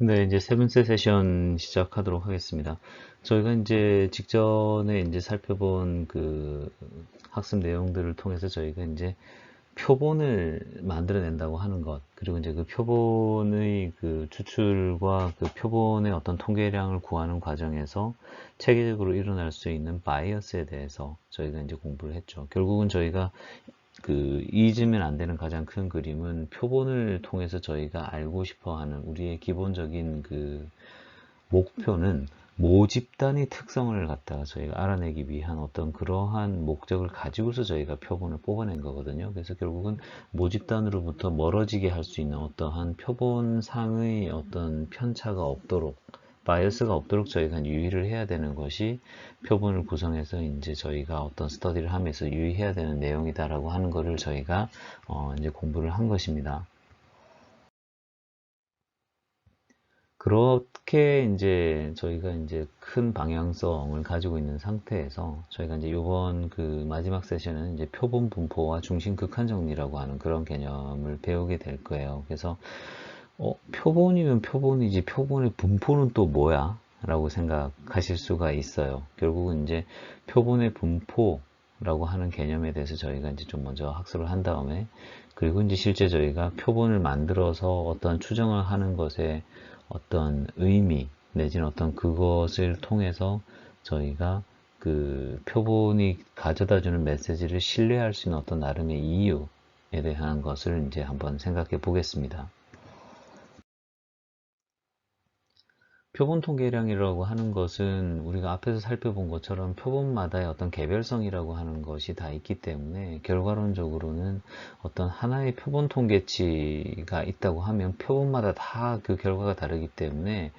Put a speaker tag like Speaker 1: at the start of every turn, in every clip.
Speaker 1: 네, 이제 세 번째 세션 시작하도록 하겠습니다. 저희가 이제 직전에 이제 살펴본 그 학습 내용들을 통해서 저희가 이제 표본을 만들어낸다고 하는 것, 그리고 이제 그 표본의 그 추출과 그 표본의 어떤 통계량을 구하는 과정에서 체계적으로 일어날 수 있는 바이어스에 대해서 저희가 이제 공부를 했죠. 결국은 저희가 그 잊으면 안 되는 가장 큰 그림은 표본을 통해서 저희가 알고 싶어 하는 우리의 기본적인 그 목표는 모집단의 특성을 갖다가 저희가 알아내기 위한 어떤 그러한 목적을 가지고서 저희가 표본을 뽑아낸 거거든요. 그래서 결국은 모집단으로부터 멀어지게 할 수 있는 어떠한 표본상의 어떤 편차가 없도록, 바이어스가 없도록 저희가 유의를 해야 되는 것이 표본을 구성해서 이제 저희가 어떤 스터디를 하면서 유의해야 되는 내용이다라고 하는 것을 저희가 이제 공부를 한 것입니다. 그렇게 이제 저희가 이제 큰 방향성을 가지고 있는 상태에서 저희가 이제 이번 그 마지막 세션은 이제 표본 분포와 중심 극한 정리라고 하는 그런 개념을 배우게 될 거예요. 그래서 표본이면 표본이지 표본의 분포는 또 뭐야? 라고 생각하실 수가 있어요. 결국은 이제 표본의 분포라고 하는 개념에 대해서 저희가 이제 좀 먼저 학습을 한 다음에, 그리고 이제 실제 저희가 표본을 만들어서 어떤 추정을 하는 것에 어떤 의미 내지는 어떤 그것을 통해서 저희가 그 표본이 가져다 주는 메시지를 신뢰할 수 있는 어떤 나름의 이유에 대한 것을 이제 한번 생각해 보겠습니다. 표본 통계량이라고 하는 것은 우리가 앞에서 살펴본 것처럼 표본마다의 어떤 개별성이라고 하는 것이 다 있기 때문에 결과론적으로는 어떤 하나의 표본 통계치가 있다고 하면 표본마다 다 그 결과가 다르기 때문에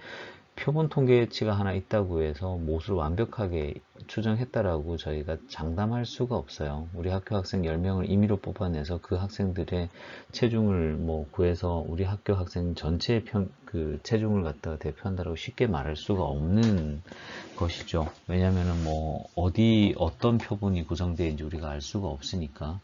Speaker 1: 표본 통계치가 하나 있다고 해서 못을 완벽하게 추정했다라고 저희가 장담할 수가 없어요. 우리 학교 학생 10명을 임의로 뽑아내서 그 학생들의 체중을 뭐 구해서 우리 학교 학생 전체의 그 체중을 갖다가 대표한다고 쉽게 말할 수가 없는 것이죠. 왜냐면은 뭐 어떤 표본이 구성되어 있는지 우리가 알 수가 없으니까.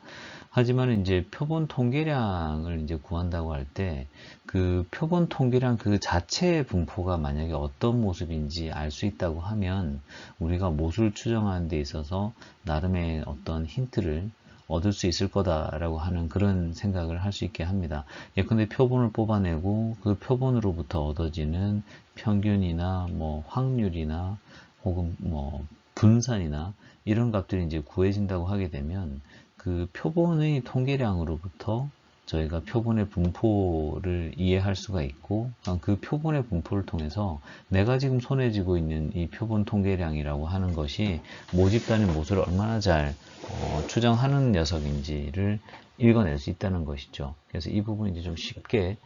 Speaker 1: 하지만 이제 표본 통계량을 이제 구한다고 할 때 그 표본 통계량 그 자체의 분포가 만약에 어떤 모습인지 알 수 있다고 하면 우리가 못을 추정하는 데 있어서 나름의 어떤 힌트를 얻을 수 있을 거다라고 하는 그런 생각을 할 수 있게 합니다. 예컨대 표본을 뽑아내고 그 표본으로부터 얻어지는 평균이나 뭐 확률이나 혹은 뭐 분산이나 이런 값들이 이제 구해진다고 하게 되면 그 표본의 통계량으로부터 저희가 표본의 분포를 이해할 수가 있고, 그 표본의 분포를 통해서 내가 지금 손에 쥐고 있는 이 표본 통계량이라고 하는 것이 모집단의 못을 얼마나 잘 추정하는 녀석인지를 읽어낼 수 있다는 것이죠. 그래서 이 부분이 이제 좀 쉽게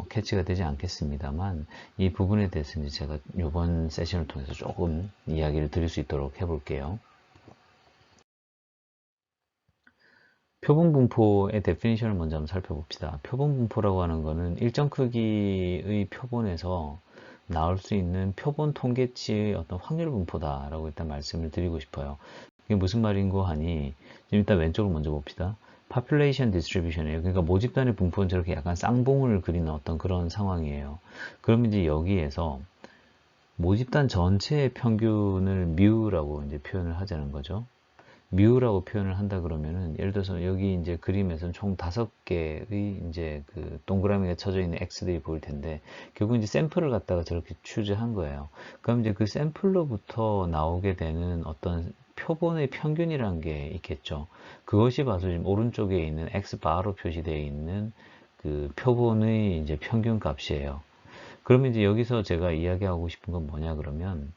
Speaker 1: 캐치가 되지 않겠습니다만, 이 부분에 대해서 이제 제가 이번 세션을 통해서 조금 이야기를 드릴 수 있도록 해볼게요. 표본 분포의 데피니션을 먼저 한번 살펴봅시다. 표본 분포라고 하는 것은 일정 크기의 표본에서 나올 수 있는 표본 통계치의 어떤 확률 분포다라고 일단 말씀을 드리고 싶어요. 이게 무슨 말인고 하니, 지금 일단 왼쪽을 먼저 봅시다. population distribution이에요. 그러니까 모집단의 분포는 저렇게 약간 쌍봉을 그리는 어떤 그런 상황이에요. 그럼 이제 여기에서 모집단 전체의 평균을 μ라고 이제 표현을 하자는 거죠. 뮤라고 표현을 한다 그러면은, 예를 들어서 여기 이제 그림에서는 총 5개의 이제 그 동그라미가 쳐져 있는 X들이 보일 텐데, 결국 이제 샘플을 갖다가 저렇게 추제한 거예요. 그럼 이제 그 샘플로부터 나오게 되는 어떤 표본의 평균이라는 게 있겠죠. 그것이 바로 지금 오른쪽에 있는 X 바로 표시되어 있는 그 표본의 이제 평균 값이에요. 그러면 이제 여기서 제가 이야기하고 싶은 건 뭐냐 그러면,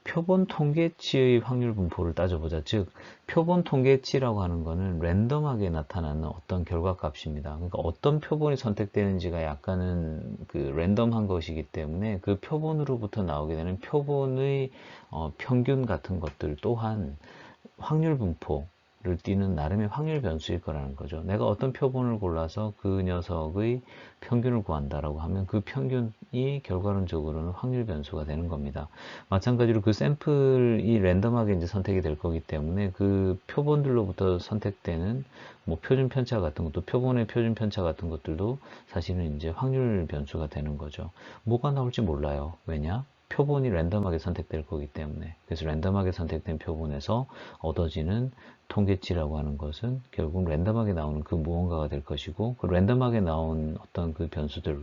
Speaker 1: 표본 통계치의 확률 분포를 따져보자. 즉, 표본 통계치라고 하는 것은 랜덤하게 나타나는 어떤 결과 값입니다. 그러니까 어떤 표본이 선택되는지가 약간은 그 랜덤한 것이기 때문에 그 표본으로부터 나오게 되는 표본의 평균 같은 것들 또한 확률 분포, 띄는 나름의 확률 변수일 거라는 거죠. 내가 어떤 표본을 골라서 그 녀석의 평균을 구한다라고 하면 그 평균이 결과론적으로는 확률 변수가 되는 겁니다. 마찬가지로 그 샘플이 랜덤하게 이제 선택이 될 거기 때문에 그 표본들로부터 선택되는 뭐 표준 편차 같은 것도, 표본의 표준 편차 같은 것들도 사실은 이제 확률 변수가 되는 거죠. 뭐가 나올지 몰라요. 왜냐? 표본이 랜덤하게 선택될 거기 때문에. 그래서 랜덤하게 선택된 표본에서 얻어지는 통계치라고 하는 것은 결국 랜덤하게 나오는 그 무언가가 될 것이고, 그 랜덤하게 나온 어떤 그 변수들,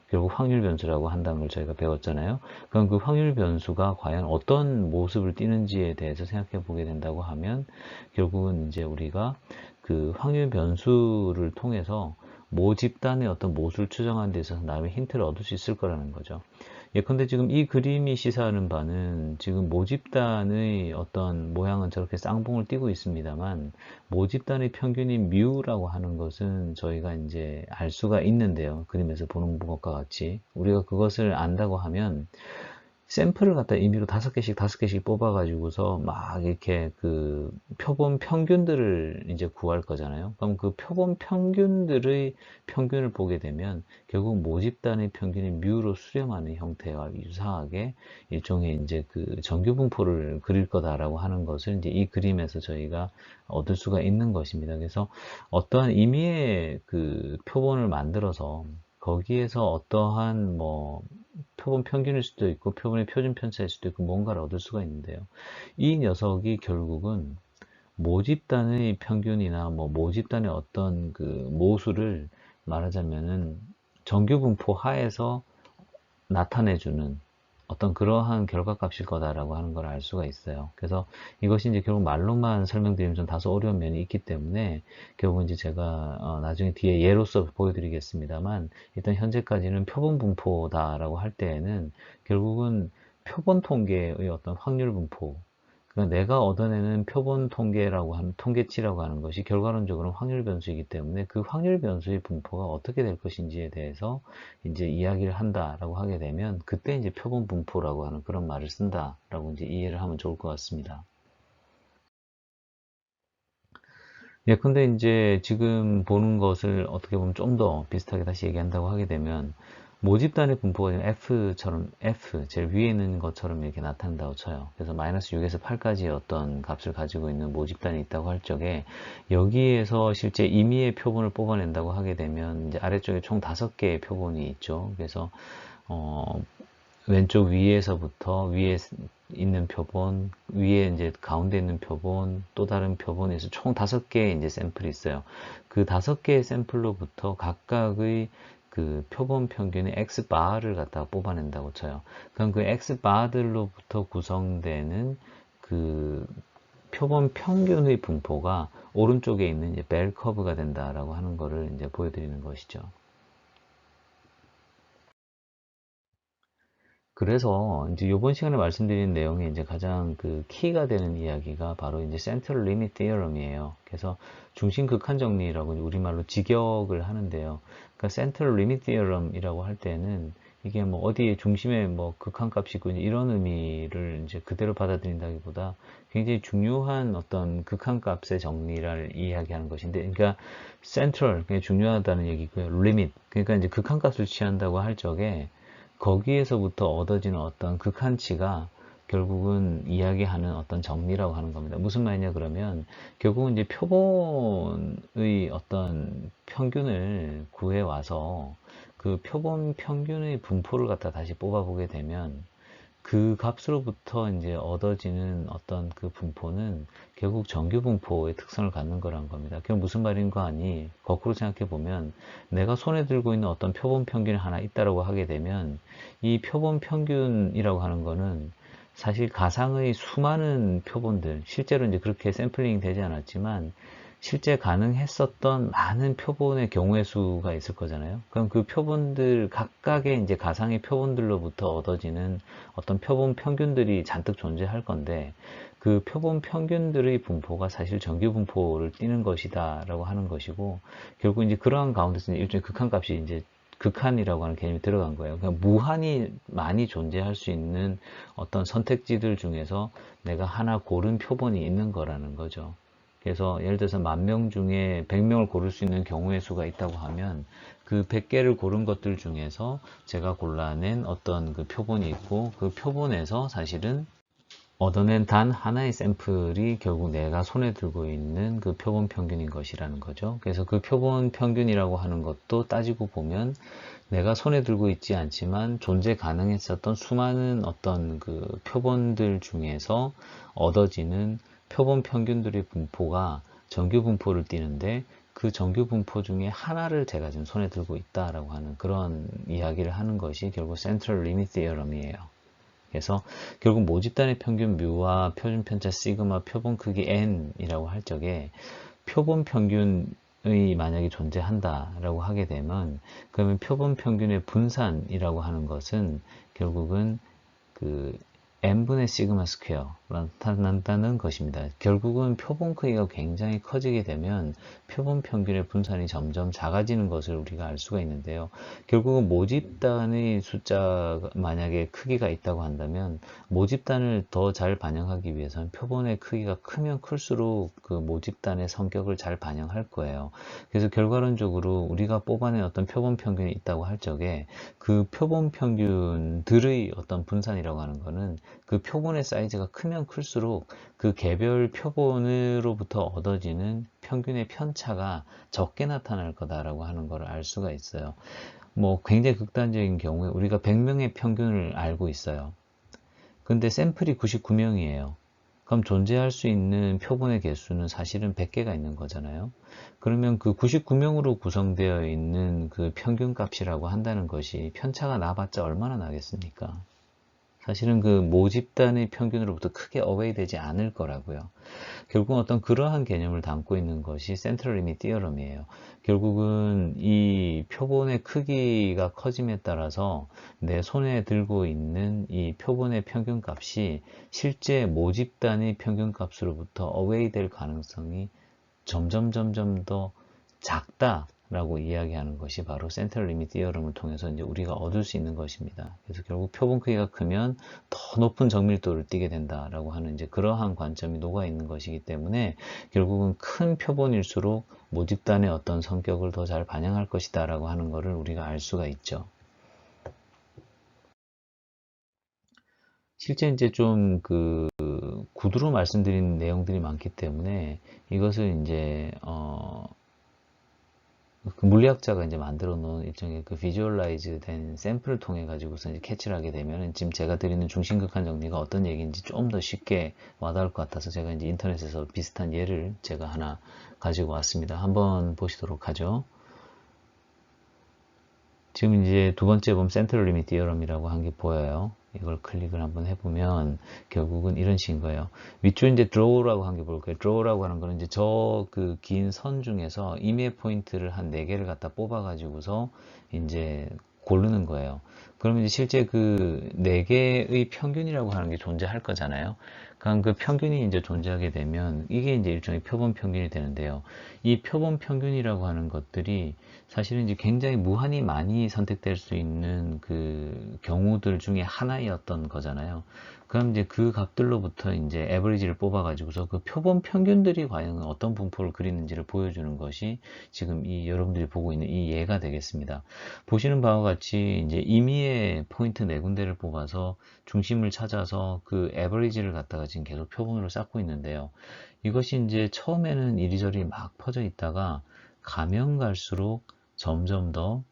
Speaker 1: 결국 확률 변수라고 한다는 걸 저희가 배웠잖아요. 그럼 그 확률 변수가 과연 어떤 모습을 띠는지에 대해서 생각해 보게 된다고 하면, 결국은 이제 우리가 그 확률 변수를 통해서 모 집단의 어떤 모수를 추정하는 데 있어서 나름의 힌트를 얻을 수 있을 거라는 거죠. 예컨대 지금 이 그림이 시사하는 바는 지금 모집단의 어떤 모양은 저렇게 쌍봉을 띠고 있습니다만, 모집단의 평균인 뮤라고 하는 것은 저희가 이제 알 수가 있는데요. 그림에서 보는 것과 같이 우리가 그것을 안다고 하면 샘플을 갖다 임의로 5개씩 뽑아가지고서 막 이렇게 그 표본 평균들을 이제 구할 거잖아요. 그럼 그 표본 평균들의 평균을 보게 되면 결국 모집단의 평균이 뮤로 수렴하는 형태와 유사하게 일종의 이제 그 정규분포를 그릴 거다라고 하는 것을 이제 이 그림에서 저희가 얻을 수가 있는 것입니다. 그래서 어떠한 임의의 그 표본을 만들어서 거기에서 어떠한 뭐 표본 평균일 수도 있고 표본의 표준 편차일 수도 있고 뭔가를 얻을 수가 있는데요. 이 녀석이 결국은 모집단의 평균이나 뭐 모집단의 어떤 그 모수를 말하자면은 정규 분포 하에서 나타내주는 어떤 그러한 결과값일 거다라고 하는 걸 알 수가 있어요. 그래서 이것이 이제 결국 말로만 설명드리면 좀 다소 어려운 면이 있기 때문에 결국 이제 제가 나중에 뒤에 예로서 보여드리겠습니다만, 일단 현재까지는 표본 분포다라고 할 때에는 결국은 표본 통계의 어떤 확률 분포, 그러니까 내가 얻어내는 표본 통계라고 하는 통계치라고 하는 것이 결과론적으로 확률 변수이기 때문에 그 확률 변수의 분포가 어떻게 될 것인지에 대해서 이제 이야기를 한다라고 하게 되면 그때 이제 표본 분포라고 하는 그런 말을 쓴다라고 이제 이해를 하면 좋을 것 같습니다. 예컨대 이제 지금 보는 것을 어떻게 보면 좀 더 비슷하게 다시 얘기한다고 하게 되면 모집단의 분포가 F처럼 F 제일 위에 있는 것처럼 이렇게 나타난다고 쳐요. 그래서 마이너스 6에서 8까지의 어떤 값을 가지고 있는 모집단이 있다고 할 적에 여기에서 실제 임의의 표본을 뽑아낸다고 하게 되면 이제 아래쪽에 총 5개의 표본이 있죠. 그래서 어, 왼쪽 위에서부터 위에 있는 표본, 위에 이제 가운데 있는 표본, 또 다른 표본에서 총 5개의 이제 샘플이 있어요. 그 5개의 샘플로부터 각각의 그 표본 평균의 X바를 갖다가 뽑아낸다고 쳐요. 그럼 그 X바들로부터 구성되는 그 표본 평균의 분포가 오른쪽에 있는 이제 벨 커브가 된다라고 하는 거를 이제 보여드리는 것이죠. 그래서 이제 이번 시간에 말씀드린 내용에 이제 가장 그 키가 되는 이야기가 바로 이제 센트럴 리밋 디어럼이에요. 그래서 중심 극한 정리라고 우리말로 직역을 하는데요. 그러니까 센트럴 리밋 디어럼이라고 할 때는 이게 뭐 어디에 중심에 뭐 극한 값이 있고 이런 의미를 이제 그대로 받아들인다기보다 굉장히 중요한 어떤 극한 값의 정리를 이야기하는 것인데, 그러니까 센트럴 중요하다는 얘기고요. 리밋 그러니까 이제 극한 값을 취한다고 할 적에 거기에서부터 얻어지는 어떤 극한치가 결국은 이야기하는 어떤 정리라고 하는 겁니다. 무슨 말이냐 그러면 결국은 이제 표본의 어떤 평균을 구해 와서 그 표본 평균의 분포를 갖다 다시 뽑아보게 되면 그 값으로부터 이제 얻어지는 어떤 그 분포는 결국 정규 분포의 특성을 갖는 거란 겁니다. 그게 무슨 말인가 하니 거꾸로 생각해 보면 내가 손에 들고 있는 어떤 표본 평균이 하나 있다라고 하게 되면 이 표본 평균이라고 하는 거는 사실 가상의 수많은 표본들, 실제로 이제 그렇게 샘플링 되지 않았지만 실제 가능했었던 많은 표본의 경우의 수가 있을 거잖아요. 그럼 그 표본들 각각의 이제 가상의 표본들로부터 얻어지는 어떤 표본 평균들이 잔뜩 존재할 건데 그 표본 평균들의 분포가 사실 정규 분포를 띠는 것이다라고 하는 것이고, 결국 이제 그러한 가운데서 일종의 극한값이 이제 극한이라고 하는 개념이 들어간 거예요. 그러니까 무한히 많이 존재할 수 있는 어떤 선택지들 중에서 내가 하나 고른 표본이 있는 거라는 거죠. 그래서 예를 들어서 10,000명 중에 100명을 고를 수 있는 경우의 수가 있다고 하면 그 100개를 고른 것들 중에서 제가 골라낸 어떤 그 표본이 있고, 그 표본에서 사실은 얻어낸 단 하나의 샘플이 결국 내가 손에 들고 있는 그 표본 평균인 것이라는 거죠. 그래서 그 표본 평균이라고 하는 것도 따지고 보면 내가 손에 들고 있지 않지만 존재 가능했었던 수많은 어떤 그 표본들 중에서 얻어지는 표본 평균들의 분포가 정규 분포를 띠는데, 그 정규 분포 중에 하나를 제가 지금 손에 들고 있다라고 하는 그런 이야기를 하는 것이 결국 센트럴 리밋 티어럼이에요. 그래서 결국 모집단의 평균 뮤와 표준 편차 시그마 표본 크기 n이라고 할 적에 표본 평균이 만약에 존재한다라고 하게 되면, 그러면 표본 평균의 분산이라고 하는 것은 결국은 그 n분의 시그마 스퀘어로 나타난다는 것입니다. 결국은 표본 크기가 굉장히 커지게 되면 표본 평균의 분산이 점점 작아지는 것을 우리가 알 수가 있는데요. 결국은 모집단의 숫자가 만약에 크기가 있다고 한다면 모집단을 더 잘 반영하기 위해서는 표본의 크기가 크면 클수록 그 모집단의 성격을 잘 반영할 거예요. 그래서 결과론적으로 우리가 뽑아낸 어떤 표본 평균이 있다고 할 적에 그 표본 평균들의 어떤 분산이라고 하는 거는 그 표본의 사이즈가 크면 클수록 그 개별 표본으로부터 얻어지는 평균의 편차가 적게 나타날 거다라고 하는 걸 알 수가 있어요. 뭐 굉장히 극단적인 경우에 우리가 100명의 평균을 알고 있어요. 근데 샘플이 99명이에요. 그럼 존재할 수 있는 표본의 개수는 사실은 100개가 있는 거잖아요. 그러면 그 99명으로 구성되어 있는 그 평균 값이라고 한다는 것이 편차가 나봤자 얼마나 나겠습니까? 사실은 그 모집단의 평균으로부터 크게 어웨이 되지 않을 거라고요. 결국은 어떤 그러한 개념을 담고 있는 것이 센트럴 리밋 티어럼이에요. 결국은 이 표본의 크기가 커짐에 따라서 내 손에 들고 있는 이 표본의 평균값이 실제 모집단의 평균값으로부터 어웨이 될 가능성이 점점 더 작다라고 이야기하는 것이 바로 센트럴 리밋 티어럼을 통해서 이제 우리가 얻을 수 있는 것입니다. 그래서 결국 표본 크기가 크면 더 높은 정밀도를 띠게 된다라고 하는 이제 그러한 관점이 녹아 있는 것이기 때문에 결국은 큰 표본일수록 모집단의 어떤 성격을 더 잘 반영할 것이다라고 하는 것을 우리가 알 수가 있죠. 실제 이제 좀 그 구두로 말씀드린 내용들이 많기 때문에 이것을 이제 그 물리학자가 이제 만들어 놓은 일종의 그 비주얼라이즈 된 샘플을 통해 가지고서 이제 캐치를 하게 되면 지금 제가 드리는 중심극한 정리가 어떤 얘기인지 좀 더 쉽게 와닿을 것 같아서 제가 이제 인터넷에서 비슷한 예를 제가 하나 가지고 왔습니다. 한번 보시도록 하죠. 지금 이제 두 번째 보면 센트럴 리밋 디어럼이라고 한 게 보여요. 이걸 클릭을 한번 해보면 결국은 이런 식인 거예요. 위쪽에 이제 draw라고 한 게 볼까요? draw라고 하는 거는 이제 저 그 긴 선 중에서 임의 포인트를 한 4개를 갖다 뽑아가지고서 이제 고르는 거예요. 그러면 이제 실제 그 4개의 평균이라고 하는 게 존재할 거잖아요. 그럼 그 평균이 이제 존재하게 되면 이게 이제 일종의 표본 평균이 되는데요. 이 표본 평균이라고 하는 것들이 사실은 이제 굉장히 무한히 많이 선택될 수 있는 그 경우들 중에 하나였던 거잖아요. 그럼 이제 그 값들로부터 이제 에버리지를 뽑아가지고서 그 표본 평균들이 과연 어떤 분포를 그리는지를 보여주는 것이 지금 이 여러분들이 보고 있는 이 예가 되겠습니다. 보시는 바와 같이 이제 임의의 포인트 4군데를 뽑아서 중심을 찾아서 그 에버리지를 갖다가 지금 계속 표본으로 쌓고 있는데요. 이것이 이제 처음에는 이리저리 막 퍼져 있다가 가면 갈수록 점점 더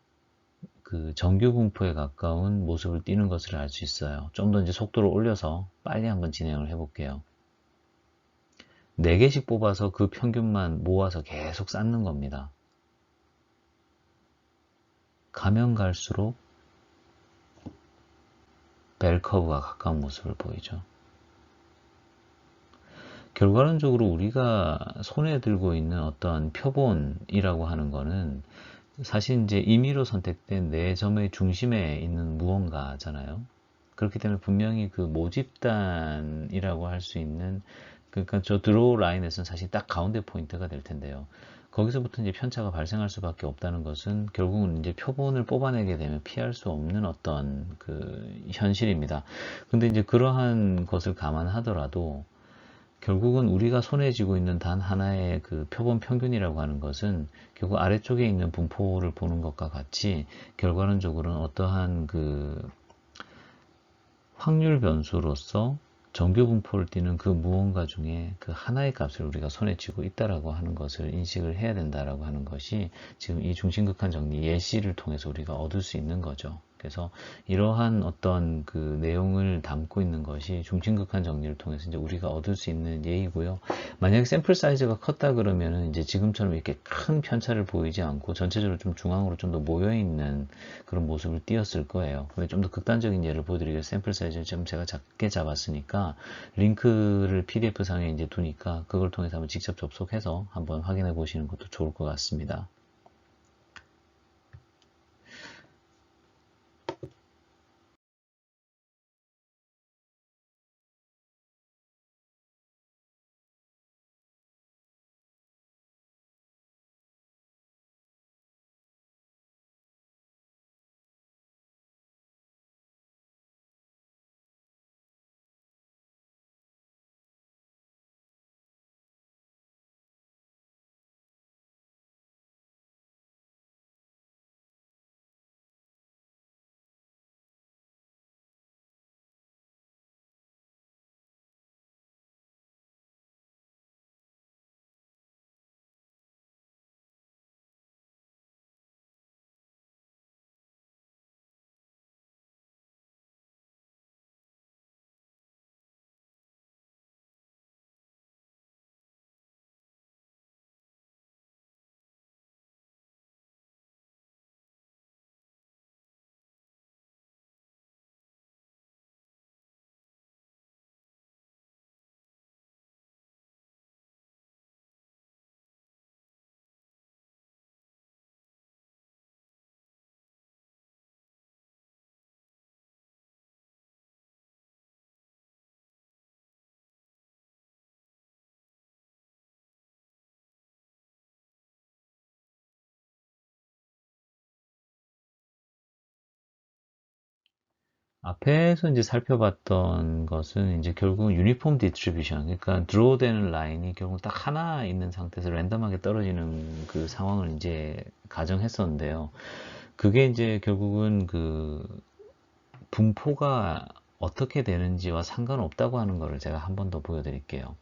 Speaker 1: 그 정규 분포에 가까운 모습을 띠는 것을 알 수 있어요. 좀 더 이제 속도를 올려서 빨리 한번 진행을 해 볼게요. 4개씩 뽑아서 그 평균만 모아서 계속 쌓는 겁니다. 가면 갈수록 벨커브가 가까운 모습을 보이죠. 결과론적으로 우리가 손에 들고 있는 어떤 표본이라고 하는 거는 사실 이제 임의로 선택된 내 점의 중심에 있는 무언가잖아요. 그렇기 때문에 분명히 그 모집단이라고 할 수 있는, 그러니까 저 드로우 라인에서는 사실 딱 가운데 포인트가 될 텐데요. 거기서부터 이제 편차가 발생할 수밖에 없다는 것은 결국은 이제 표본을 뽑아내게 되면 피할 수 없는 어떤 그 현실입니다. 근데 이제 그러한 것을 감안하더라도 결국은 우리가 손에 쥐고 있는 단 하나의 그 표본 평균이라고 하는 것은 결국 아래쪽에 있는 분포를 보는 것과 같이 결과론적으로는 어떠한 그 확률 변수로서 정규 분포를 띠는 그 무언가 중에 그 하나의 값을 우리가 손에 쥐고 있다라고 하는 것을 인식을 해야 된다라고 하는 것이 지금 이 중심극한 정리 예시를 통해서 우리가 얻을 수 있는 거죠. 그래서 이러한 어떤 그 내용을 담고 있는 것이 중심극한 정리를 통해서 이제 우리가 얻을 수 있는 예이고요. 만약에 샘플 사이즈가 컸다 그러면은 이제 지금처럼 이렇게 큰 편차를 보이지 않고 전체적으로 좀 중앙으로 좀 더 모여 있는 그런 모습을 띄었을 거예요. 좀 더 극단적인 예를 보여드리겠습니다. 샘플 사이즈를 좀 제가 작게 잡았으니까 링크를 PDF 상에 이제 두니까 그걸 통해서 한번 직접 접속해서 한번 확인해 보시는 것도 좋을 것 같습니다. 앞에서 이제 살펴봤던 것은 이제 결국 유니폼 디스트리뷰션, 그러니까 드로우 되는 라인이 결국 딱 하나 있는 상태에서 랜덤하게 떨어지는 그 상황을 이제 가정했었는데요. 그게 이제 결국은 그 분포가 어떻게 되는지와 상관없다고 하는 것을 제가 한 번 더 보여드릴게요.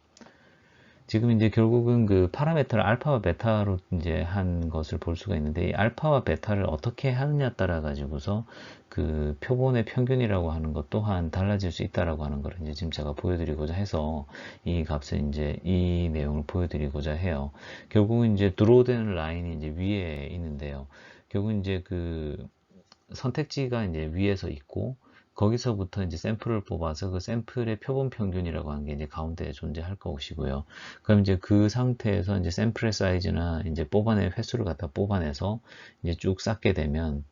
Speaker 1: 지금 이제 결국은 그 파라메터를 알파와 베타로 이제 한 것을 볼 수가 있는데, 이 알파와 베타를 어떻게 하느냐 따라 가지고서 그 표본의 평균이라고 하는 것 또한 달라질 수 있다라고 하는 걸 이제 지금 제가 보여드리고자 해서 이 값을 이제 이 내용을 보여드리고자 해요. 결국은 이제 드로우되는 라인이 이제 위에 있는데요. 결국 이제 그 선택지가 이제 위에서 있고, 거기서부터 이제 샘플을 뽑아서 그 샘플의 표본 평균이라고 하는 게 이제 가운데에 존재할 것이고요. 그럼 이제 그 상태에서 이제 샘플의 사이즈나 이제 뽑아낼 횟수를 갖다 뽑아내서 이제 쭉 쌓게 되면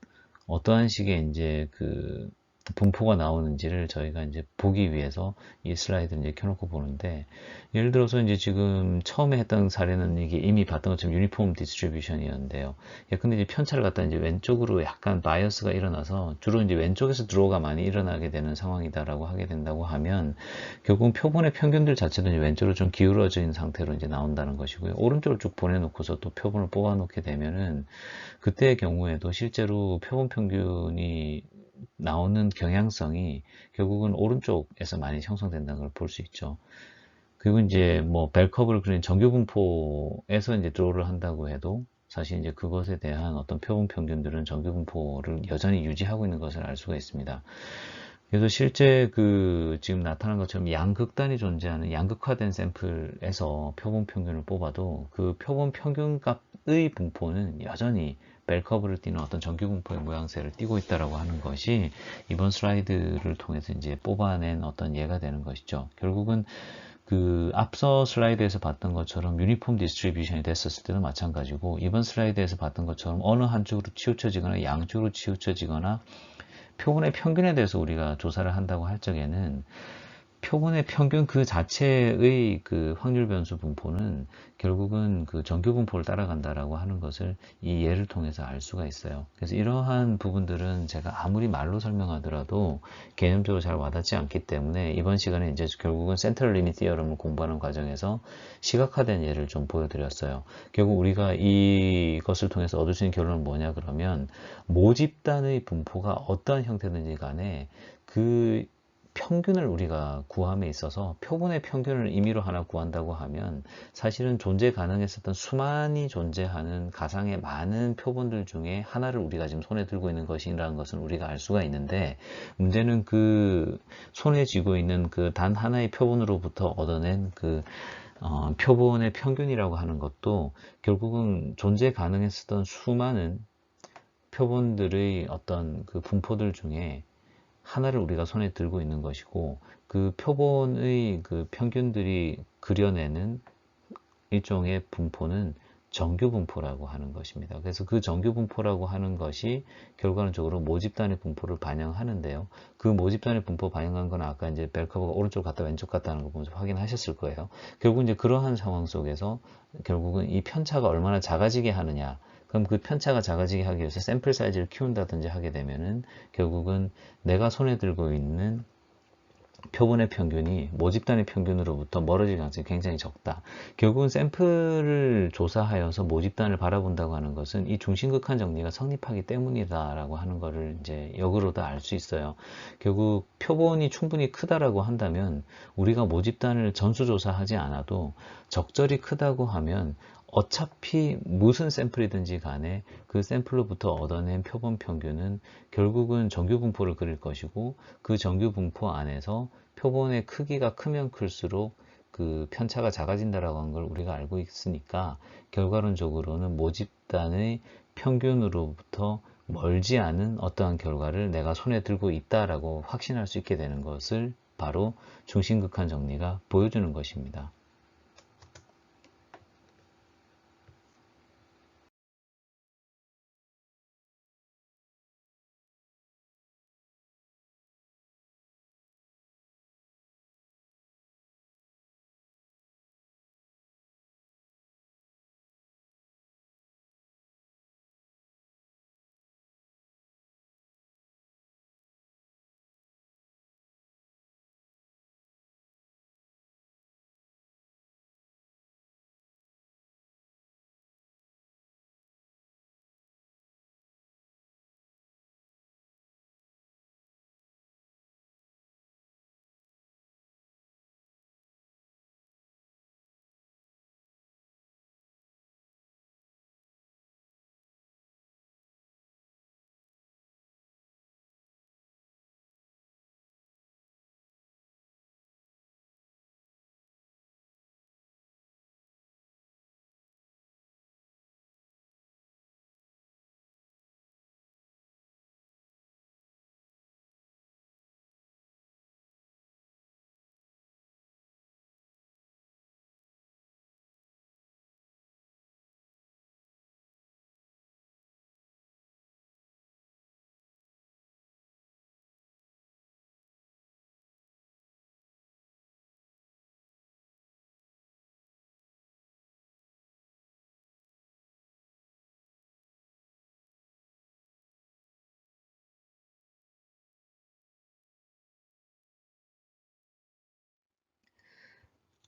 Speaker 1: 어떠한 식의 이제 그 분포가 나오는지를 저희가 이제 보기 위해서 이 슬라이드를 이제 켜놓고 보는데, 예를 들어서 이제 지금 처음에 했던 사례는 이게 이미 봤던 것처럼 유니폼 디스트리뷰션이었는데요. 예, 근데 이제 편차를 갖다 이제 왼쪽으로 약간 바이어스가 일어나서 주로 이제 왼쪽에서 드로우가 많이 일어나게 되는 상황이다라고 하게 된다고 하면, 결국 표본의 평균들 자체도 이제 왼쪽으로 좀 기울어진 상태로 이제 나온다는 것이고요. 오른쪽을 쭉 보내놓고서 또 표본을 뽑아놓게 되면은 그때의 경우에도 실제로 표본 평균이 나오는 경향성이 결국은 오른쪽에서 많이 형성된다는 걸 볼 수 있죠. 그리고 이제 뭐 벨커브를 그린 정규 분포에서 이제 드로우를 한다고 해도 사실 이제 그것에 대한 어떤 표본 평균들은 정규 분포를 여전히 유지하고 있는 것을 알 수가 있습니다. 그래서 실제 그 지금 나타난 것처럼 양극단이 존재하는 양극화된 샘플에서 표본 평균을 뽑아도 그 표본 평균 값의 분포는 여전히 벨커브를 띠는 어떤 정규 분포의 모양새를 띠고 있다라고 하는 것이 이번 슬라이드를 통해서 이제 뽑아낸 어떤 예가 되는 것이죠. 결국은 그 앞서 슬라이드에서 봤던 것처럼 유니폼 디스트리뷰션이 됐었을 때도 마찬가지고, 이번 슬라이드에서 봤던 것처럼 어느 한쪽으로 치우쳐지거나 양쪽으로 치우쳐지거나 표본의 평균에 대해서 우리가 조사를 한다고 할 적에는 표본의 평균 그 자체의 그 확률 변수 분포는 결국은 그 정규 분포를 따라간다라고 하는 것을 이 예를 통해서 알 수가 있어요. 그래서 이러한 부분들은 제가 아무리 말로 설명하더라도 개념적으로 잘 와닿지 않기 때문에 이번 시간에 이제 결국은 센트럴 리밋 티어럼을 공부하는 과정에서 시각화된 예를 좀 보여드렸어요. 결국 우리가 이것을 통해서 얻을 수 있는 결론은 뭐냐 그러면 모집단의 분포가 어떠한 형태든지 간에 그 평균을 우리가 구함에 있어서 표본의 평균을 임의로 하나 구한다고 하면 사실은 존재 가능했었던 수많이 존재하는 가상의 많은 표본들 중에 하나를 우리가 지금 손에 들고 있는 것이라는 것은 우리가 알 수가 있는데, 문제는 그 손에 쥐고 있는 그 단 하나의 표본으로부터 얻어낸 그 표본의 평균이라고 하는 것도 결국은 존재 가능했었던 수많은 표본들의 어떤 그 분포들 중에 하나를 우리가 손에 들고 있는 것이고, 그 표본의 그 평균들이 그려내는 일종의 분포는 정규 분포라고 하는 것입니다. 그래서 그 정규 분포라고 하는 것이 결과론적으로 모집단의 분포를 반영하는데요. 그 모집단의 분포 반영한 건 아까 이제 벨커브가 오른쪽 갔다 왼쪽 갔다 하는 거 보면서 확인하셨을 거예요. 결국 이제 그러한 상황 속에서 결국은 이 편차가 얼마나 작아지게 하느냐, 그럼 그 편차가 작아지게 하기 위해서 샘플 사이즈를 키운다든지 하게 되면은 결국은 내가 손에 들고 있는 표본의 평균이 모집단의 평균으로부터 멀어질 가능성이 굉장히 적다. 결국은 샘플을 조사하여서 모집단을 바라본다고 하는 것은 이 중심극한 정리가 성립하기 때문이다라고 하는 것을 이제 역으로도 알 수 있어요. 결국 표본이 충분히 크다라고 한다면 우리가 모집단을 전수조사하지 않아도 적절히 크다고 하면 어차피 무슨 샘플이든지 간에 그 샘플로부터 얻어낸 표본 평균은 결국은 정규 분포를 그릴 것이고, 그 정규 분포 안에서 표본의 크기가 크면 클수록 그 편차가 작아진다라고 하는 걸 우리가 알고 있으니까 결과론적으로는 모집단의 평균으로부터 멀지 않은 어떠한 결과를 내가 손에 들고 있다라고 확신할 수 있게 되는 것을 바로 중심극한 정리가 보여주는 것입니다.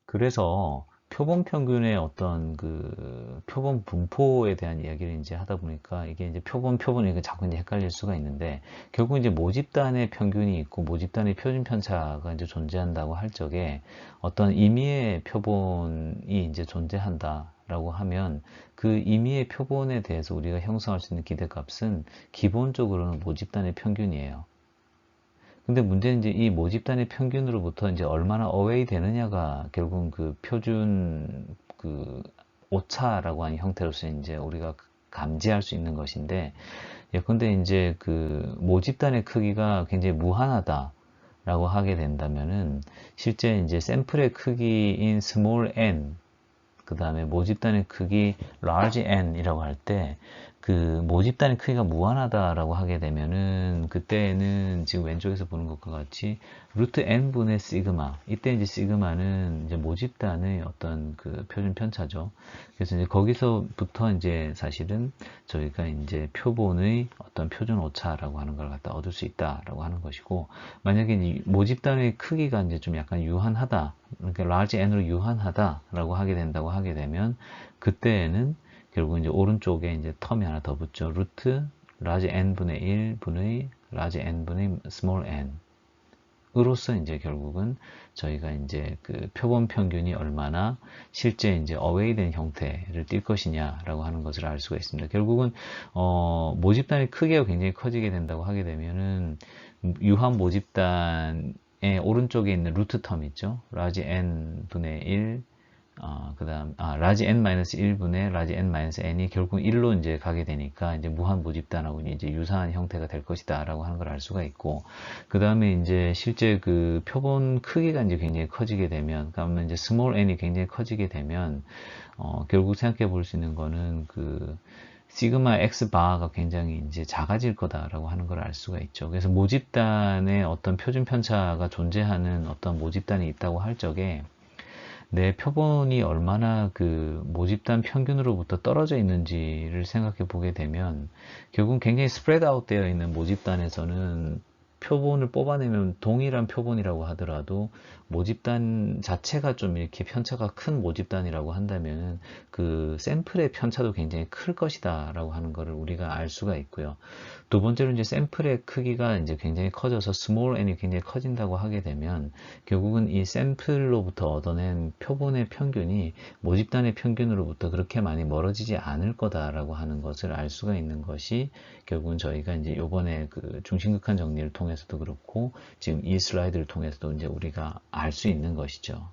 Speaker 1: 그래서 표본 평균의 어떤 그 표본 분포에 대한 이야기를 이제 하다 보니까 이게 이제 표본이 자꾸 이제 헷갈릴 수가 있는데, 결국 이제 모집단의 평균이 있고 모집단의 표준 편차가 이제 존재한다고 할 적에 어떤 임의의 표본이 이제 존재한다라고 하면 그 임의의 표본에 대해서 우리가 형성할 수 있는 기대값은 기본적으로는 모집단의 평균이에요. 근데 문제는 이제 이 모집단의 평균으로부터 이제 얼마나 어웨이 되느냐가 결국은 그 표준 그 오차라고 하는 형태로서 이제 우리가 감지할 수 있는 것인데, 예컨대 이제 그 모집단의 크기가 굉장히 무한하다라고 하게 된다면은 실제 이제 샘플의 크기인 small n, 그 다음에 모집단의 크기 large n이라고 할 때 그 모집단의 크기가 무한하다라고 하게 되면은 그때는 지금 왼쪽에서 보는 것과 같이 루트 n분의 시그마, 이때 이제 시그마는 이제 모집단의 어떤 그 표준 편차죠. 그래서 이제 거기서부터 이제 사실은 저희가 이제 표본의 어떤 표준 오차라고 하는 걸 갖다 얻을 수 있다라고 하는 것이고, 만약에 이 모집단의 크기가 이제 좀 약간 유한하다, 그러니까 large n으로 유한하다라고 하게 된다고 하게 되면, 그때에는 결국 이제 오른쪽에 이제 텀이 하나 더 붙죠. 루트 large n분의 1분의 large n분의 small n 으로써 이제 결국은 저희가 이제 그 표본 평균이 얼마나 실제 이제 어웨이된 형태를 띌 것이냐라고 하는 것을 알 수가 있습니다. 결국은 모집단의 크기가 굉장히 커지게 된다고 하게 되면은 유한 모집단의 오른쪽에 있는 루트 텀 있죠. large n 분의 1 라지 n-1분의 라지 n-n이 결국 1로 이제 가게 되니까 이제 무한 모집단하고 이제 유사한 형태가 될 것이다 라고 하는 걸 알 수가 있고, 그 다음에 이제 실제 그 표본 크기가 이제 굉장히 커지게 되면, 그러면 이제 small n이 굉장히 커지게 되면, 결국 생각해 볼 수 있는 거는 그 시그마 x 바가 굉장히 이제 작아질 거다라고 하는 걸 알 수가 있죠. 그래서 모집단의 어떤 표준 편차가 존재하는 어떤 모집단이 있다고 할 적에 내 표본이 얼마나 그 모집단 평균으로부터 떨어져 있는지를 생각해 보게 되면, 결국 굉장히 스프레드 아웃 되어 있는 모집단에서는 표본을 뽑아내면 동일한 표본이라고 하더라도 모집단 자체가 좀 이렇게 편차가 큰 모집단이라고 한다면 그 샘플의 편차도 굉장히 클 것이다 라고 하는 것을 우리가 알 수가 있고요. 두 번째로 이제 샘플의 크기가 이제 굉장히 커져서 small n이 굉장히 커진다고 하게 되면 결국은 이 샘플로부터 얻어낸 표본의 평균이 모집단의 평균으로부터 그렇게 많이 멀어지지 않을 거다라고 하는 것을 알 수가 있는 것이 결국은 저희가 이제 요번에 그 중심극한 정리를 통해서도 그렇고 지금 이 슬라이드를 통해서도 이제 우리가 알 수 있는 것이죠.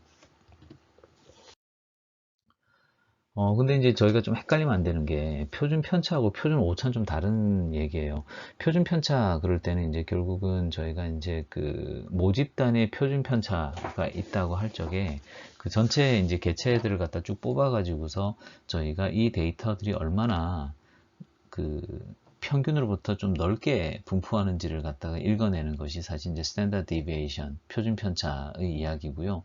Speaker 1: 근데 이제 저희가 좀 헷갈리면 안 되는 게 표준 편차하고 표준 오차는 좀 다른 얘기예요. 표준 편차 그럴 때는 이제 결국은 저희가 이제 그 모집단의 표준 편차가 있다고 할 적에 그 전체 이제 개체들을 갖다 쭉 뽑아가지고서 저희가 이 데이터들이 얼마나 그 평균으로부터 좀 넓게 분포하는지를 갖다가 읽어내는 것이 사실 이제 스탠다드 디비에이션, 표준 편차의 이야기고요.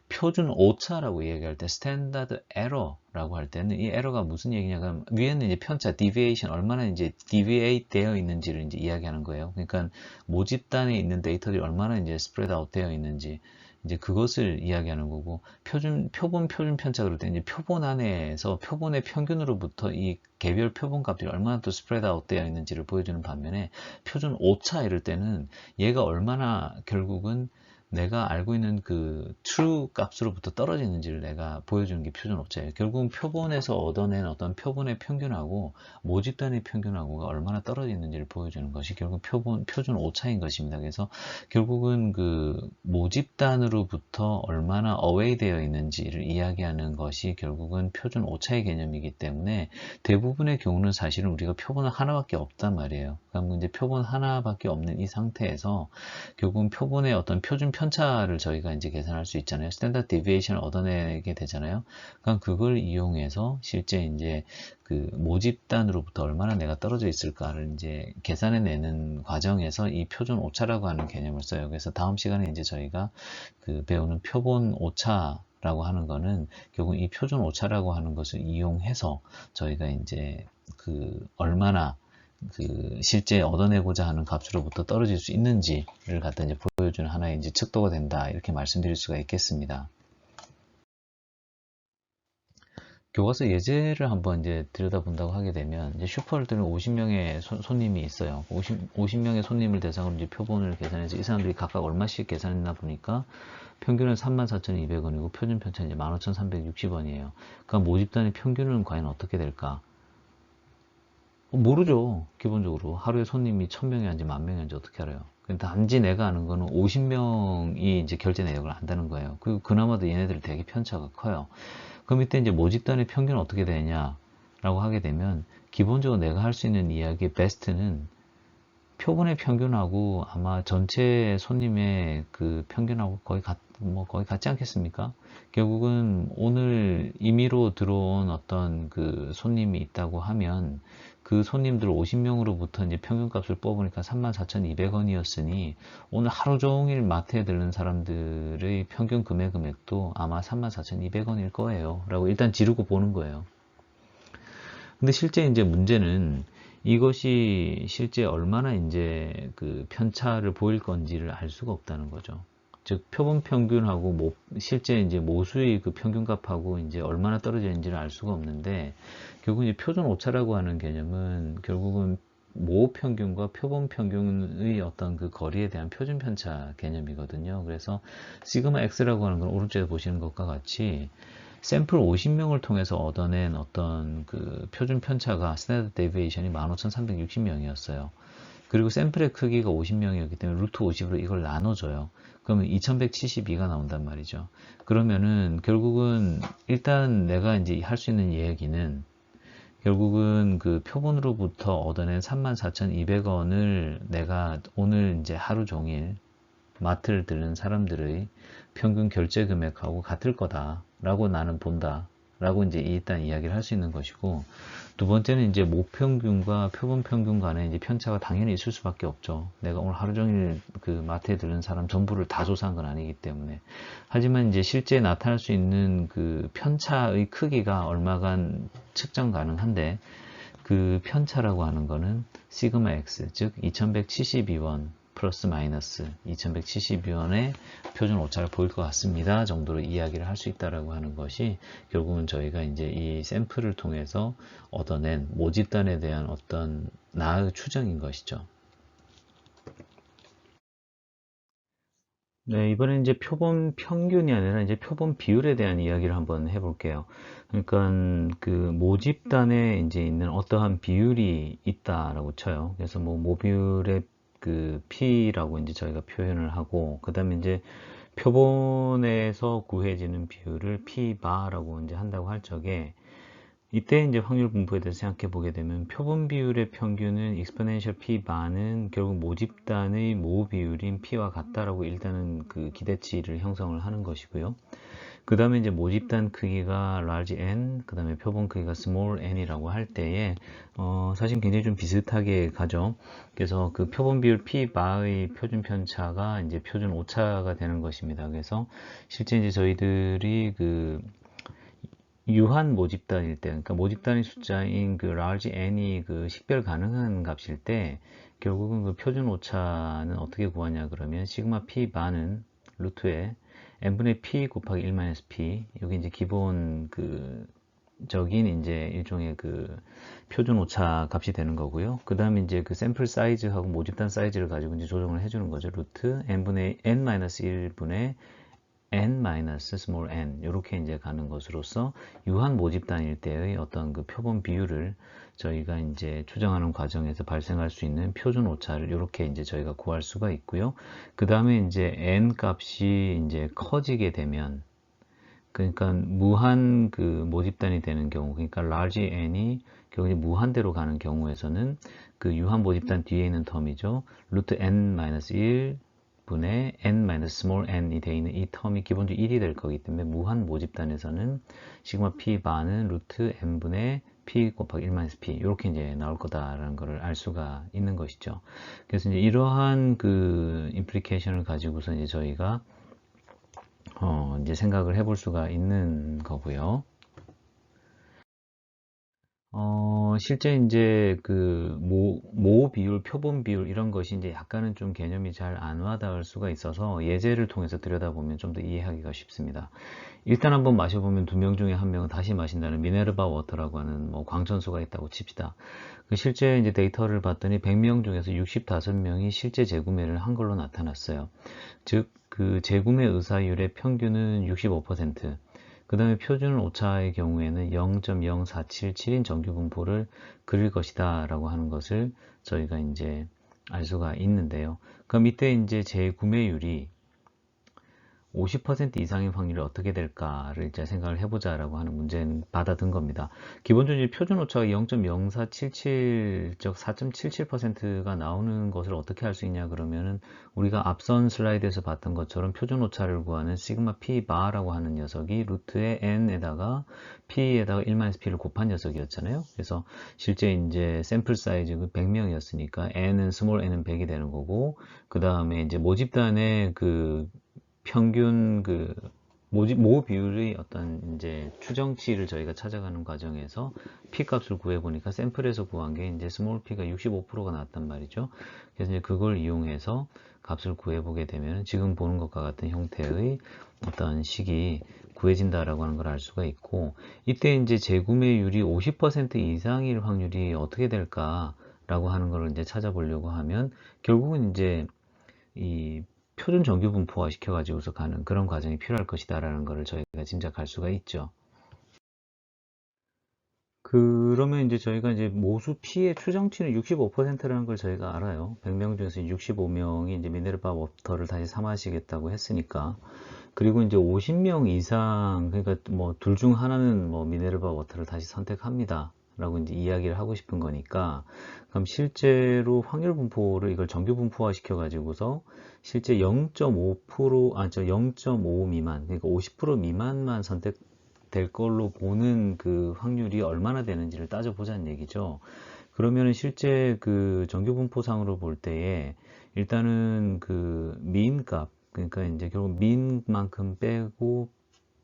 Speaker 1: 표준 오차라고 이야기할 때 스탠다드 에러라고 할 때는 이 에러가 무슨 얘기냐 그러면 위에는 이제 편차, 디비에이션 얼마나 이제 디비에이트 되어 있는지를 이제 이야기하는 거예요. 그러니까 모집단에 있는 데이터들이 얼마나 이제 스프레드 아웃 되어 있는지 이제 그것을 이야기하는 거고, 표본 편차 그럴 때 이제 표본 안에서 표본의 평균으로부터 이 개별 표본 값들이 얼마나 또 스프레드 아웃 되어 있는지를 보여주는 반면에 표준 오차 이럴 때는 얘가 얼마나 결국은 내가 알고 있는 그 true 값으로부터 떨어지는지를 내가 보여주는 게 표준 오차예요. 결국은 표본에서 얻어낸 어떤 표본의 평균하고 모집단의 평균하고가 얼마나 떨어지는지를 보여주는 것이 결국 표준 오차인 것입니다. 그래서 결국은 그 모집단으로부터 얼마나 어웨이 되어 있는지를 이야기하는 것이 결국은 표준 오차의 개념이기 때문에 대부분의 경우는 사실은 우리가 표본 하나밖에 없단 말이에요. 그럼 이제 표본 하나밖에 없는 이 상태에서 결국은 표본의 어떤 표준 편차를 저희가 이제 계산할 수 있잖아요. 스탠다드 디비에이션을 얻어내게 되잖아요. 그럼 그걸 이용해서 실제 이제 그 모집단으로부터 얼마나 내가 떨어져 있을까를 이제 계산해내는 과정에서 이 표준 오차라고 하는 개념을 써요. 그래서 다음 시간에 이제 저희가 그 배우는 표본 오차라고 하는 거는 결국 이 표준 오차라고 하는 것을 이용해서 저희가 이제 그 얼마나 그 실제 얻어내고자 하는 값으로부터 떨어질 수 있는지를 갖다 이제 보여주는 하나의 이제 척도가 된다 이렇게 말씀드릴 수가 있겠습니다. 교과서 예제를 한번 이제 들여다본다고 하게 되면 이제 슈퍼월드는 50명의 손님이 있어요. 50명의 손님을 대상으로 이제 표본을 계산해서 이 사람들이 각각 얼마씩 계산했나 보니까 평균은 34,200원이고 표준 편차는 이제 15,360원이에요. 그러니까 모집단의 평균은 과연 어떻게 될까? 모르죠. 기본적으로 하루에 손님이 1,000명이 아닌지 10,000명이 아닌지 어떻게 알아요? 단지 내가 아는 거는 50명이 이제 결제 내역을 안다는 거예요. 그리고 그나마도 얘네들 되게 편차가 커요. 그럼 이때 이제 모집단의 평균은 어떻게 되냐라고 하게 되면 기본적으로 내가 할 수 있는 이야기 베스트는 표본의 평균하고 아마 전체 손님의 그 평균하고 거의 같지 않겠습니까? 결국은 오늘 임의로 들어온 어떤 그 손님이 있다고 하면 그 손님들 50명으로부터 이제 평균값을 뽑으니까 34,200원이었으니 오늘 하루 종일 마트에 들른 사람들의 평균 구매 금액도 아마 34,200원일 거예요. 라고 일단 지르고 보는 거예요. 근데 실제 이제 문제는 이것이 실제 얼마나 이제 그 편차를 보일 건지를 알 수가 없다는 거죠. 즉 표본 평균하고 실제 이제 모수의 그 평균값하고 이제 얼마나 떨어져 있는지를 알 수가 없는데, 결국 이제 표준 오차라고 하는 개념은 결국은 모 평균과 표본 평균의 어떤 그 거리에 대한 표준 편차 개념이거든요. 그래서 시그마 X라고 하는 건 오른쪽에 보시는 것과 같이 샘플 50명을 통해서 얻어낸 어떤 그 표준 편차가 스탠더드 데비에이션이 15,360명이었어요. 그리고 샘플의 크기가 50명이었기 때문에 루트 50으로 이걸 나눠줘요. 그러면 2172가 나온단 말이죠. 그러면은 결국은 일단 내가 이제 할 수 있는 얘기는 결국은 그 표본으로부터 얻어낸 34,200원을 내가 오늘 이제 하루 종일 마트를 들른 사람들의 평균 결제 금액하고 같을 거다라고 나는 본다. 라고 이제 일단 이야기를 할 수 있는 것이고, 두 번째는 이제 모평균과 표본평균 간에 이제 편차가 당연히 있을 수밖에 없죠. 내가 오늘 하루 종일 그 마트에 들른 사람 전부를 다 조사한 건 아니기 때문에. 하지만 이제 실제 나타날 수 있는 그 편차의 크기가 얼마간 측정 가능한데, 그 편차라고 하는 거는 시그마 X, 즉 2172원 플러스 마이너스 2172원의 표준 오차를 보일 것 같습니다 정도로 이야기를 할 수 있다라고 하는 것이 결국은 저희가 이제 이 샘플을 통해서 얻어낸 모집단에 대한 어떤 나의 추정인 것이죠. 네, 이번엔 이제 표본 평균이 아니라 이제 표본 비율에 대한 이야기를 한번 해볼게요. 그러니까 그 모집단에 이제 있는 어떠한 비율이 있다라고 쳐요. 그래서 뭐 모비율의 그 P라고 이제 저희가 표현을 하고, 그 다음에 이제 표본에서 구해지는 비율을 P 바라고 이제 한다고 할 적에, 이때 이제 확률 분포에 대해서 생각해 보게 되면 표본 비율의 평균은 exponential p 바는 결국 모집단의 모 비율인 p와 같다라고 일단은 그 기대치를 형성을 하는 것이고요. 그 다음에 이제 모집단 크기가 large n, 그 다음에 표본 크기가 small n이라고 할 때에 사실 굉장히 좀 비슷하게 가죠. 그래서 그 표본 비율 p 바의 표준 편차가 이제 표준 오차가 되는 것입니다. 그래서 실제 이제 저희들이 그 유한 모집단일 때, 그러니까 모집단의 숫자인 그 large n이 그 식별 가능한 값일 때, 결국은 그 표준 오차는 어떻게 구하냐 그러면 시그마 p 바는 루트에 n분의 p 곱하기 1-p, 여기 이제 기본 그 적인 이제 일종의 그 표준 오차 값이 되는 거고요. 그 다음에 이제 그 샘플 사이즈하고 모집단 사이즈를 가지고 이제 조정을 해주는 거죠. 루트 n분의 n-1분의 n-small n 이렇게 이제 가는 것으로서 유한 모집단일 때의 어떤 그 표본 비율을 저희가 이제 추정하는 과정에서 발생할 수 있는 표준 오차를 이렇게 이제 저희가 구할 수가 있고요. 그 다음에 이제 n 값이 이제 커지게 되면, 그러니까 무한 그 모집단이 되는 경우, 그러니까 large n이 결국 무한대로 가는 경우에서는 그 유한 모집단 뒤에 있는 텀이죠. 루트 n-1 분의 n-small n이 되어 있는 이 텀이 기본적으로 1이 될 거기 때문에 무한 모집단에서는 시그마 p 바는 루트 n분의 p 곱하기 1-p 이렇게 이제 나올 거다라는 것을 알 수가 있는 것이죠. 그래서 이제 이러한 그 임플리케이션을 가지고서 이제 저희가 이제 생각을 해볼 수가 있는 거고요. 실제 이제 그 모 비율, 표본 비율 이런 것이 이제 약간은 좀 개념이 잘 안 와닿을 수가 있어서 예제를 통해서 들여다보면 좀 더 이해하기가 쉽습니다. 일단 한번 마셔보면 두 명 중에 한 명은 다시 마신다는 미네르바 워터라고 하는 뭐 광천수가 있다고 칩시다. 그 실제 이제 데이터를 봤더니 100명 중에서 65명이 실제 재구매를 한 걸로 나타났어요. 즉, 그 재구매 의사율의 평균은 65%, 그 다음에 표준 오차의 경우에는 0.0477인 정규 분포를 그릴 것이다 라고 하는 것을 저희가 이제 알 수가 있는데요. 그럼 이때 이제 재구매율이 50% 이상의 확률이 어떻게 될까를 이제 생각을 해보자 라고 하는 문제는 받아든 겁니다. 기본적으로 표준 오차가 0.0477, 즉 4.77%가 나오는 것을 어떻게 할 수 있냐 그러면은 우리 우리가 앞선 슬라이드에서 봤던 것처럼 표준 오차를 구하는 시그마 p 바라고 하는 녀석이 루트의 n에다가 p에다가 1-p를 곱한 녀석이었잖아요. 그래서 실제 이제 샘플 사이즈가 100명이었으니까 n은 스몰 n은 100이 되는 거고, 그 다음에 이제 모집단의 그 평균 그 모 비율의 어떤 이제 추정치를 저희가 찾아가는 과정에서 p 값을 구해 보니까 샘플에서 구한 게 이제 스몰 p가 65%가 나왔단 말이죠. 그래서 이제 그걸 이용해서 값을 구해 보게 되면 지금 보는 것과 같은 형태의 어떤 식이 구해진다라고 하는 걸 알 수가 있고, 이때 이제 재구매율이 50% 이상일 확률이 어떻게 될까라고 하는 걸 이제 찾아보려고 하면 결국은 이제 이 표준 정규 분포화 시켜가지고서 가는 그런 과정이 필요할 것이다라는 것을 저희가 짐작할 수가 있죠. 그러면 이제 저희가 이제 모수 P의 추정치는 65%라는 걸 저희가 알아요. 100명 중에서 65명이 이제 미네르바 워터를 다시 사 마시겠다고 했으니까. 그리고 이제 50명 이상, 그러니까 뭐 둘 중 하나는 뭐 미네르바 워터를 다시 선택합니다 라고 이제 이야기를 하고 싶은 거니까, 그럼 실제로 확률 분포를 이걸 정규 분포화 시켜 가지고서 실제 0.5%, 0.5 미만, 그러니까 50% 미만만 선택될 걸로 보는 그 확률이 얼마나 되는지를 따져보자는 얘기죠. 그러면은 실제 그 정규 분포상으로 볼 때에 일단은 그 민 값, 그러니까 이제 결국 민만큼 빼고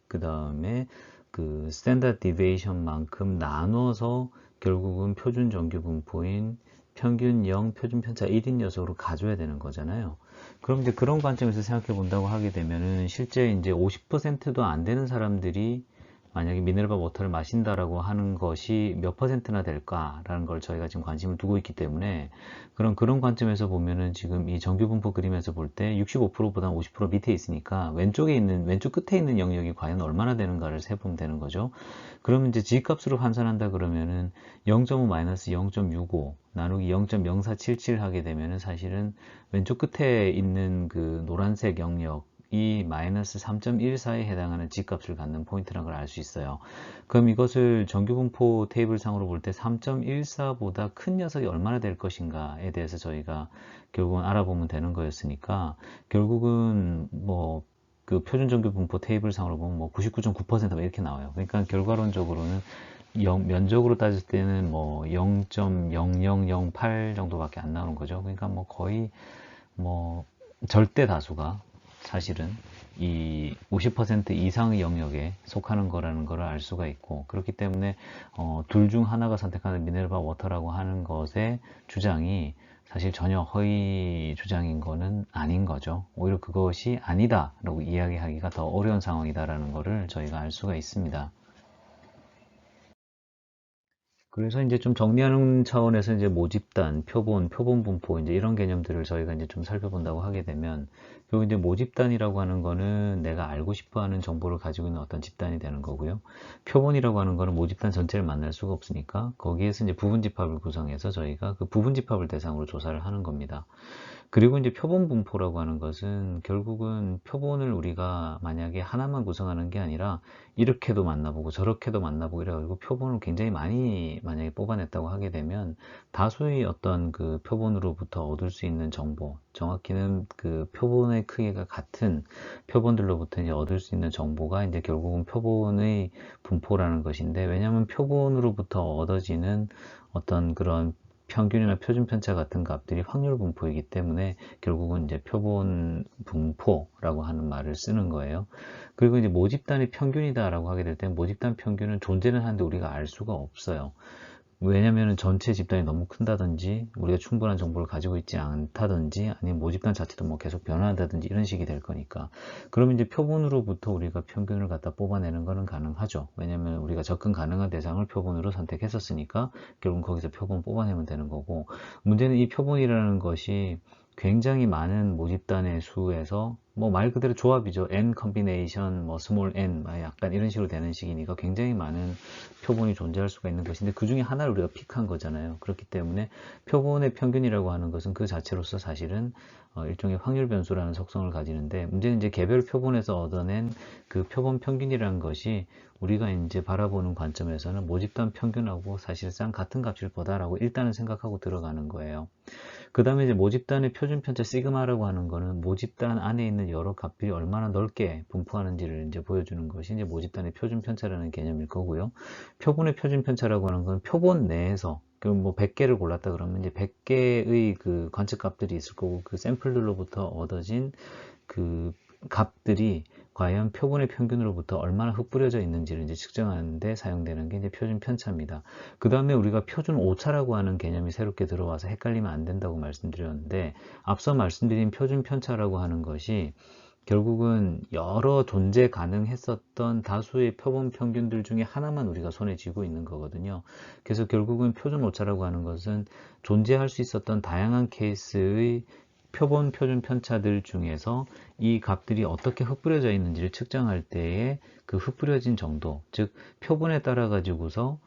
Speaker 1: 그 다음에 그 스탠다드 디베이션만큼 나눠서 결국은 표준 정규 분포인 평균 0, 표준 편차 1인 녀석으로 가져야 되는 거잖아요. 그럼 이제 그런 관점에서 생각해 본다고 하게 되면은 실제 이제 50%도 안 되는 사람들이 만약에 미네랄바 워터를 마신다라고 하는 것이 몇 퍼센트나 될까라는 걸 저희가 지금 관심을 두고 있기 때문에, 그런 관점에서 보면은 지금 이 정규 분포 그림에서 볼 때 65%보다 50% 밑에 있으니까 왼쪽 끝에 있는 영역이 과연 얼마나 되는가를 세보면 되는 거죠. 그러면 이제 G값으로 환산한다 그러면은 0.5 마이너스 0.65 나누기 0.0477 하게 되면은 사실은 왼쪽 끝에 있는 그 노란색 영역 이 마이너스 3.14에 해당하는 G값을 갖는 포인트라는 걸 알 수 있어요. 그럼 이것을 정규분포 테이블 상으로 볼 때 3.14보다 큰 녀석이 얼마나 될 것인가에 대해서 저희가 결국은 알아보면 되는 거였으니까, 결국은 뭐 그 표준 정규분포 테이블 상으로 보면 뭐 99.9% 이렇게 나와요. 그러니까 결과론적으로는 면적으로 따질 때는 뭐 0.0008 정도밖에 안 나오는 거죠. 그러니까 뭐 거의 뭐 절대 다수가 사실은 이 50% 이상의 영역에 속하는 거라는 걸 알 수가 있고, 그렇기 때문에 둘 중 하나가 선택하는 미네르바 워터라고 하는 것의 주장이 사실 전혀 허위 주장인 거는 아닌 거죠. 오히려 그것이 아니다 라고 이야기하기가 더 어려운 상황이다라는 것을 저희가 알 수가 있습니다. 그래서 이제 좀 정리하는 차원에서 이제 모집단, 표본 분포 이제 이런 개념들을 저희가 이제 좀 살펴본다고 하게 되면, 결국 이제 모집단이라고 하는 거는 내가 알고 싶어 하는 정보를 가지고 있는 어떤 집단이 되는 거고요. 표본이라고 하는 거는 모집단 전체를 만날 수가 없으니까 거기에서 이제 부분 집합을 구성해서 저희가 그 부분 집합을 대상으로 조사를 하는 겁니다. 그리고 이제 표본 분포라고 하는 것은 결국은 표본을 우리가 만약에 하나만 구성하는 게 아니라 이렇게도 만나보고 저렇게도 만나보고 이래가지고 표본을 굉장히 많이 만약에 뽑아냈다고 하게 되면 다수의 어떤 그 표본으로부터 얻을 수 있는 정보, 정확히는 그 표본의 크기가 같은 표본들로부터 이제 얻을 수 있는 정보가 이제 결국은 표본의 분포라는 것인데, 왜냐하면 표본으로부터 얻어지는 어떤 그런 평균이나 표준 편차 같은 값들이 확률 분포이기 때문에 결국은 이제 표본 분포라고 하는 말을 쓰는 거예요. 그리고 이제 모집단의 평균이다라고 하게 될 때 모집단 평균은 존재는 하는데 우리가 알 수가 없어요. 왜냐면은 전체 집단이 너무 큰다든지 우리가 충분한 정보를 가지고 있지 않다든지 아니면 모집단 자체도 뭐 계속 변화한다든지 이런 식이 될 거니까, 그러면 이제 표본으로부터 우리가 평균을 갖다 뽑아내는 거는 가능하죠. 왜냐면 우리가 접근 가능한 대상을 표본으로 선택했었으니까 결국은 거기서 표본 뽑아내면 되는 거고, 문제는 이 표본이라는 것이 굉장히 많은 모집단의 수에서 뭐 말 그대로 조합이죠. n combination, 뭐 small n, 약간 이런 식으로 되는 식이니까 굉장히 많은 표본이 존재할 수가 있는 것인데 그 중에 하나를 우리가 픽한 거잖아요. 그렇기 때문에 표본의 평균이라고 하는 것은 그 자체로서 사실은 일종의 확률 변수라는 속성을 가지는데, 문제는 이제 개별 표본에서 얻어낸 그 표본 평균이라는 것이 우리가 이제 바라보는 관점에서는 모집단 평균하고 사실상 같은 값일 거다라고 일단은 생각하고 들어가는 거예요. 그 다음에 이제 모집단의 표준 편차 시그마라고 하는 거는 모집단 안에 있는 여러 값들이 얼마나 넓게 분포하는지를 이제 보여주는 것이 이제 모집단의 표준 편차라는 개념일 거고요. 표본의 표준 편차라고 하는 건 표본 내에서 뭐 100개를 골랐다 그러면 이제 100개의 그 관측 값들이 있을 거고, 그 샘플들로부터 얻어진 그 값들이 과연 표본의 평균으로부터 얼마나 흩뿌려져 있는지를 이제 측정하는 데 사용되는 게 이제 표준 편차입니다. 그 다음에 우리가 표준 오차라고 하는 개념이 새롭게 들어와서 헷갈리면 안 된다고 말씀드렸는데, 앞서 말씀드린 표준 편차라고 하는 것이 결국은 여러 존재 가능했었던 다수의 표본 평균들 중에 하나만 우리가 손에 쥐고 있는 거거든요. 그래서 결국은 표준 오차라고 하는 것은 존재할 수 있었던 다양한 케이스의 표본 표준 편차들 중에서 이 값들이 어떻게 흩뿌려져 있는지를 측정할 때에 그 흩뿌려진 정도, 즉 표본에 따라 가지고서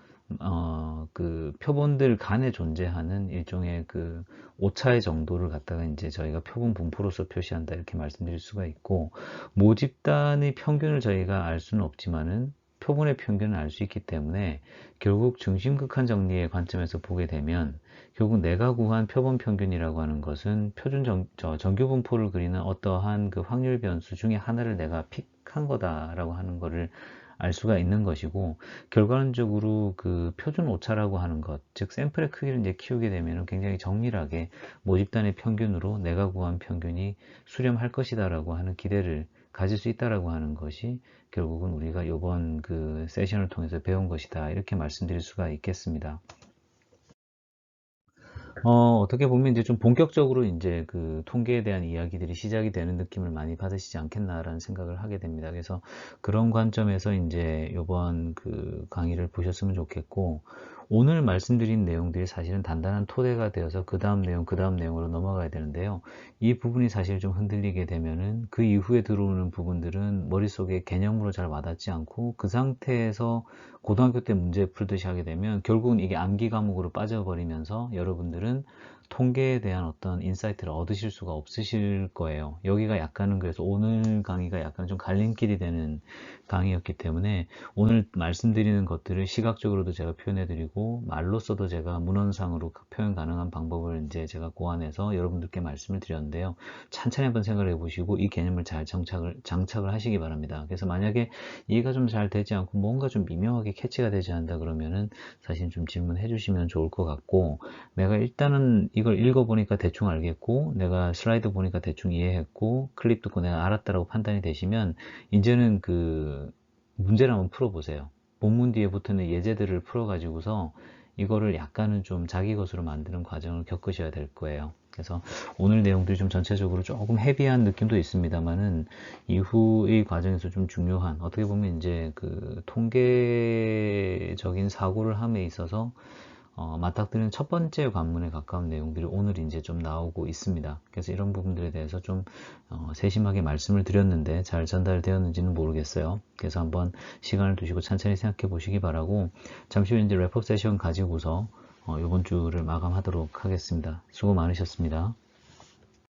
Speaker 1: 그 표본들 간에 존재하는 일종의 그 오차의 정도를 갖다가 이제 저희가 표본 분포로서 표시한다, 이렇게 말씀드릴 수가 있고, 모집단의 평균을 저희가 알 수는 없지만은 표본의 평균을 알 수 있기 때문에 결국 중심극한 정리의 관점에서 보게 되면 결국 내가 구한 표본 평균이라고 하는 것은 정규 분포를 그리는 어떠한 그 확률 변수 중에 하나를 내가 픽한 거다라고 하는 거를 알 수가 있는 것이고, 결과론적으로 그 표준 오차라고 하는 것, 즉 샘플의 크기를 이제 키우게 되면 굉장히 정밀하게 모집단의 평균으로 내가 구한 평균이 수렴할 것이다라고 하는 기대를 가질 수 있다라고 하는 것이 결국은 우리가 이번 그 세션을 통해서 배운 것이다, 이렇게 말씀드릴 수가 있겠습니다. 어떻게 보면 이제 좀 본격적으로 이제 그 통계에 대한 이야기들이 시작이 되는 느낌을 많이 받으시지 않겠나라는 생각을 하게 됩니다. 그래서 그런 관점에서 이제 이번 그 강의를 보셨으면 좋겠고, 오늘 말씀드린 내용들이 사실은 단단한 토대가 되어서 그 다음 내용으로 넘어가야 되는데요. 이 부분이 사실 좀 흔들리게 되면은 그 이후에 들어오는 부분들은 머릿속에 개념으로 잘 와닿지 않고, 그 상태에서 고등학교 때 문제 풀듯이 하게 되면 결국은 이게 암기 과목으로 빠져버리면서 여러분들은 통계에 대한 어떤 인사이트를 얻으실 수가 없으실 거예요. 여기가 약간은, 그래서 오늘 강의가 약간 좀 갈림길이 되는 강의였기 때문에 오늘 말씀드리는 것들을 시각적으로도 제가 표현해 드리고 말로써도 제가 문헌상으로 표현 가능한 방법을 이제 제가 고안해서 여러분들께 말씀을 드렸는데요. 찬찬히 한번 생각을 해 보시고 이 개념을 잘 장착을 하시기 바랍니다. 그래서 만약에 이해가 좀 잘 되지 않고 뭔가 좀 미묘하게 캐치가 되지 않는다 그러면은 사실 좀 질문해 주시면 좋을 것 같고, 내가 일단은 이걸 읽어보니까 대충 알겠고, 내가 슬라이드 보니까 대충 이해했고, 클립 듣고 내가 알았다라고 판단이 되시면 이제는 그 문제를 한번 풀어보세요. 본문 뒤에 붙는 예제들을 풀어가지고서 이거를 약간은 좀 자기 것으로 만드는 과정을 겪으셔야 될 거예요. 그래서 오늘 내용들이 좀 전체적으로 조금 헤비한 느낌도 있습니다만은 이후의 과정에서 좀 중요한, 어떻게 보면 이제 그 통계적인 사고를 함에 있어서 맞닥뜨리는 첫 번째 관문에 가까운 내용들이 오늘 이제 좀 나오고 있습니다. 그래서 이런 부분들에 대해서 좀 세심하게 말씀을 드렸는데 잘 전달되었는지는 모르겠어요. 그래서 한번 시간을 두시고 천천히 생각해 보시기 바라고, 잠시 후 이제 랩업 세션 가지고서 이번 주를 마감하도록 하겠습니다. 수고 많으셨습니다.